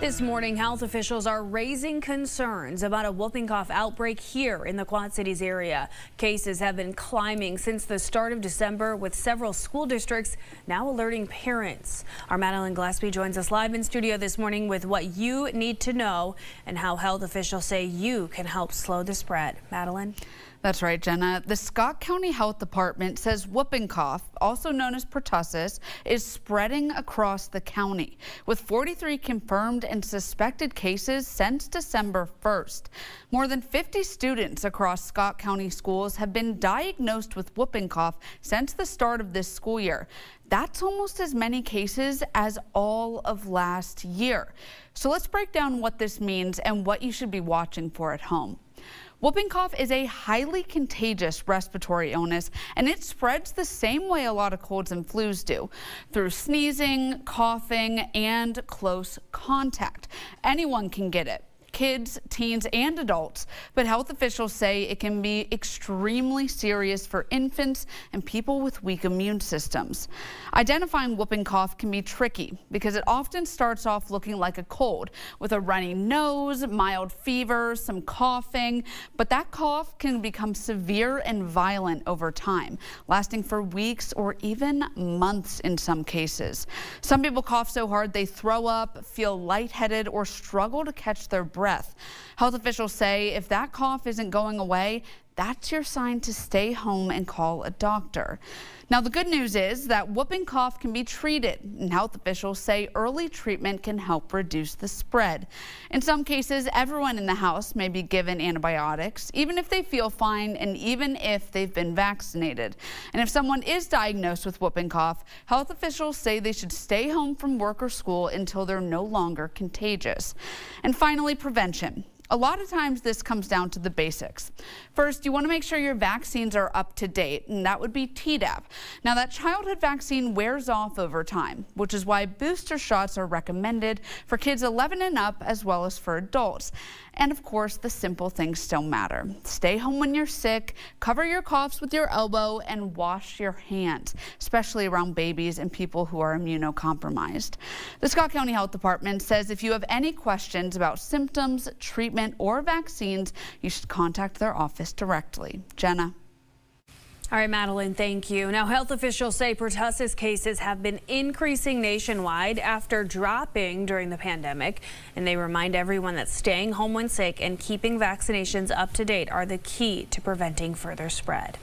This morning, health officials are raising concerns about a whooping cough outbreak here in the Quad Cities area. Cases have been climbing since the start of December, with several school districts now alerting parents. Our Madeline Gillespie joins us live in studio this morning with what you need to know and how health officials say you can help slow the spread. Madeline? That's right, Jenna. The Scott County Health Department says whooping cough, also known as pertussis, is spreading across the county, with 43 confirmed and suspected cases since December 1st. More than 50 students across Scott County schools have been diagnosed with whooping cough since the start of this school year. That's almost as many cases as all of last year. So let's break down what this means and what you should be watching for at home. Whooping cough is a highly contagious respiratory illness, and it spreads the same way a lot of colds and flus do, through sneezing, coughing, and close contact. Anyone can get it. Kids, teens, and adults, but health officials say it can be extremely serious for infants and people with weak immune systems. Identifying whooping cough can be tricky because it often starts off looking like a cold with a runny nose, mild fever, some coughing, but that cough can become severe and violent over time, lasting for weeks or even months in some cases. Some people cough so hard they throw up, feel lightheaded, or struggle to catch their breath. Health officials say if that cough isn't going away, that's your sign to stay home and call a doctor. Now, the good news is that whooping cough can be treated, and health officials say early treatment can help reduce the spread. In some cases, everyone in the house may be given antibiotics, even if they feel fine and even if they've been vaccinated. And if someone is diagnosed with whooping cough, health officials say they should stay home from work or school until they're no longer contagious. And finally, prevention. A lot of times this comes down to the basics. First, you want to make sure your vaccines are up to date, and that would be Tdap. Now, that childhood vaccine wears off over time, which is why booster shots are recommended for kids 11 and up as well as for adults. And of course, the simple things still matter. Stay home when you're sick, cover your coughs with your elbow, and wash your hands, especially around babies and people who are immunocompromised. The Scott County Health Department says if you have any questions about symptoms, treatment, or vaccines, you should contact their office directly. Jenna. All right, Madeline, thank you. Now, health officials say pertussis cases have been increasing nationwide after dropping during the pandemic. And they remind everyone that staying home when sick and keeping vaccinations up to date are the key to preventing further spread.